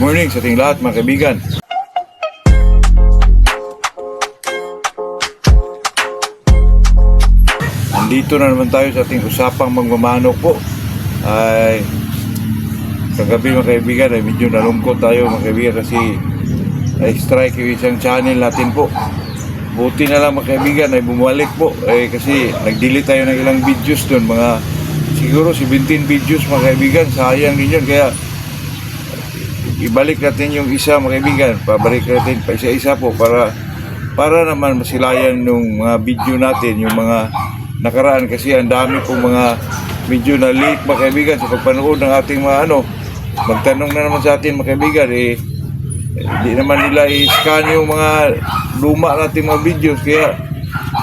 morning sa ating lahat mga kaibigan. Nandito na naman tayo sa ating usapang magmamanok po. Ay kagabi mga kaibigan ay medyo nalungkot tayo mga kaibigan kasi strike yung isang channel natin po. Buti na lang mga kaibigan ay bumalik po kasi nag-delete tayo ng ilang videos doon, mga siguro 17 videos mga kaibigan. Sayang din yun, kaya ibalik natin yung isa mga kaibigan, pabalik natin pa isa-isa po para naman masilayan yung mga video natin, yung mga nakaraan, kasi ang dami pong mga medyo na late mga kaibigan sa pagpanood ng ating mga magtanong na naman sa atin mga kaibigan, hindi naman nila i-scan yung mga luma natin mga videos, kaya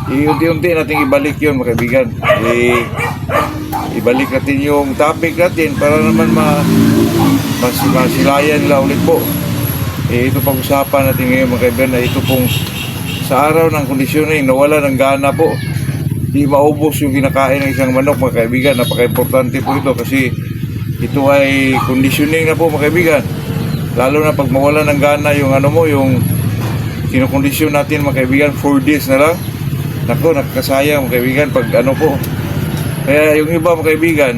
unti-unti natin ibalik yun mga kaibigan. Ibalik natin yung topic natin para naman masilayan nila ulit po. Ito pag-usapan natin ngayon mga kaibigan, na ito pong sa araw ng conditioning, nawala ng gana po, di maubos yung kinakain ng isang manok mga kaibigan. Napaka-importante po ito kasi ito ay conditioning na po mga kaibigan, lalo na pag mawala ng gana yung yung kinokondisyon natin mga kaibigan, 4 days na lang. Nako, nakakasayang mga kaibigan pag po. Kaya yung iba mga kaibigan,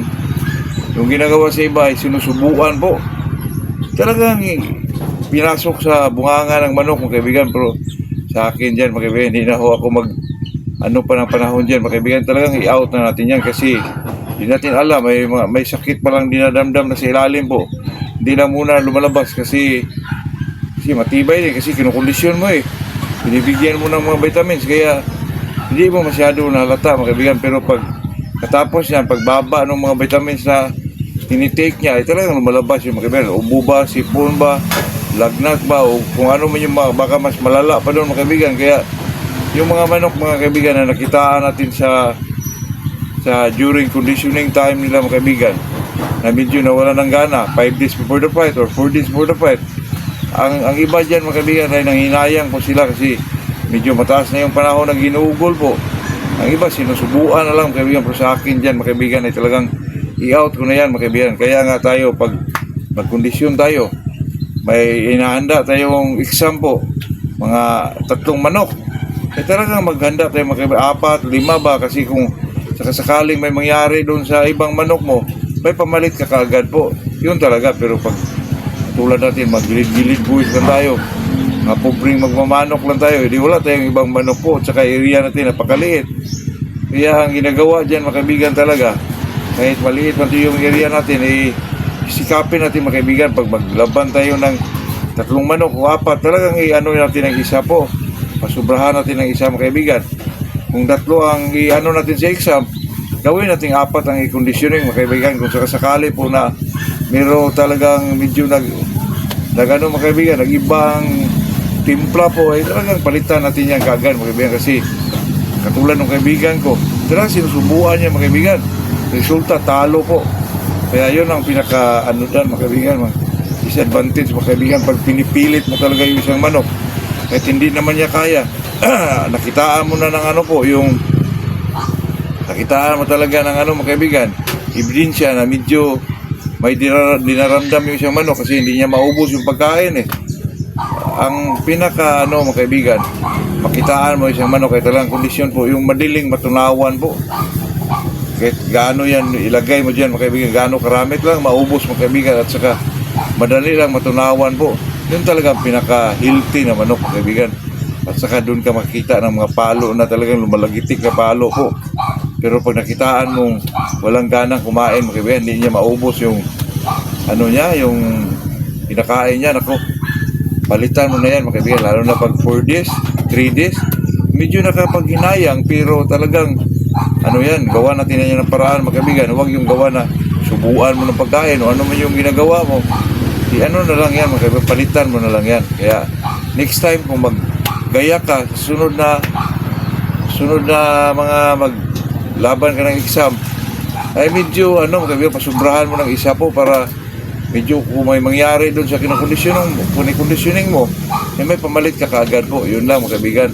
yung ginagawa sa iba ay sinusubuan po, talagang pinasok sa bunganga ng manok mga kaibigan. Pero sa akin dyan mga kaibigan, hindi na ako pa ng panahon dyan mga kaibigan. Talagang i-out na natin yan kasi hindi natin alam, may sakit pa lang dinadamdam na sa ilalim po. Hindi na muna lumalabas kasi matibay din, kasi kinukondisyon mo binibigyan mo ng mga vitamins, kaya hindi mo masyado nalata mga kaibigan. Pero pag katapos yan, pagbaba ng mga vitamins na tinitake niya, ay talagang lumalabas yung mga kaibigan. Ubo ba, sipon ba, lagnat ba, o kung ano man yung baka mas malala pa doon mga kaibigan. Kaya yung mga manok mga kaibigan na nakitaan natin sa during conditioning time nila mga kaibigan, na medyo nawala ng gana 5 days before the fight or 4 days before the fight, ang iba dyan mga kaibigan ay nanghinayang po sila kasi medyo mataas na yung panahon na ginuugol po. Ang iba sinusubuan na lang mga kaibigan. Pero sa akin dyan mga kaibigan ay talagang i-out ko na yan mga kaibigan. Kaya nga tayo pag magkondisyon tayo, may inahanda tayong exam po, mga 3 manok, talagang maghanda tayo mga kaibigan, 4, 5 ba, kasi kung sakasakaling may mangyari doon sa ibang manok mo, may pamalit ka kaagad po. Yun talaga. Pero pag tulad natin, maggilid-gilid buwis lang tayo, mga pobreng magmamanok lang tayo, hindi wala tayong ibang manok po, at saka area natin napakaliit. Kaya ang ginagawa dyan mga kaibigan talaga, kahit maliit man yung area natin, sikapin natin mga kaibigan. Pag maglaban tayo ng 3 manok o 4, talagang natin ang isa po, pasubrahan natin ang isa mga kaibigan. Kung 3 ang natin sa exam, gawin natin 4 ang i-conditioning mga kaibigan. Kung sakasakali po na meron talagang medyo mga kaibigan, nag-ibang timpla po, talagang palitan natin yan kaagad mga kaibigan. Kasi katulad ng kaibigan ko, talagang sinusubuan niya mga kaibigan, resulta talo po. Kaya yun ang pinaka mga kaibigan, disadvantage mga kaibigan pag pinipilit mo talaga yung isang manok kahit hindi naman niya kaya. Nakitaan mo na ng nakitaan mo talaga ng mga kaibigan, ebidensya na medyo may dinaramdam yung isang manok kasi hindi niya maubos yung pagkain Ang pinaka mga kaibigan, makitaan mo isang manok ay talagang kondisyon po, yung madaling matunawan po. Kahit gaano yan ilagay mo dyan mga kaibigan, gaano karamit lang maubos mga kaibigan, at saka madali lang matunawan po. Yun talaga pinaka healthy na manok mga kaibigan. At saka doon ka makikita ng mga palo na talagang lumalagitik na palo po. Pero pag nakitaan mong walang ganang kumain mga kaibigan, hindi niya maubos yung yung pinakain niya, nako, palitan mo na yan mga kaibigan. Lalo na pag 4 days, 3 days, medyo nakapaghinayang, pero talagang gawa natin na yan ng paraan mga kaibigan. Huwag yung gawa na subuan mo ng pagkain o ano man yung ginagawa mo, na lang yan mga kaibigan, palitan mo na lang yan. Kaya next time kung maggaya ka, sunod na mga maglaban ka ng exam, ay medyo mga kaibigan, pasubrahan mo ng isa po para medyo kung may mangyari doon sa conditioning mo, may pamalit ka kaagad po. Yun lang mga kaibigan.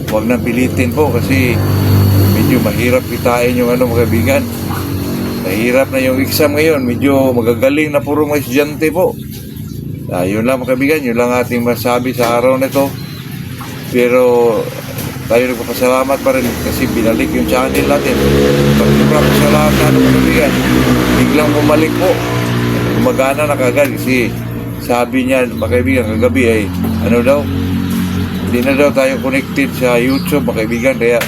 Huwag nang pilitin po kasi medyo mahirap kitain yung mga kaibigan. Mahirap na yung exam ngayon. Medyo magagaling na puro mga estudyante po. Yun lang mga kaibigan, yun lang ating masabi sa araw na ito. Pero tayo nagpapasalamat pa rin kasi binalik yung channel natin. Pagkipra sa lahat na mga kaibigan, biglang bumalik po. Gumagana na kagad kasi sabi niya mga kaibigan kagabi ay ano daw, hindi na daw tayo connected sa YouTube mga kaibigan, kaya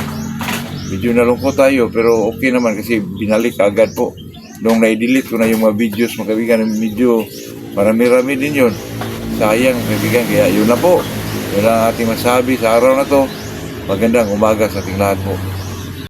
medyo nalungkot tayo, pero okay naman kasi binalik agad po. Nung na-delete ko na yung mga videos mga kaibigan, medyo marami-rami din yun. Sayang mga kaibigan, kaya yun na po. Yun ang ating masabi sa araw na to. Magandang umaga sa ating lahat po.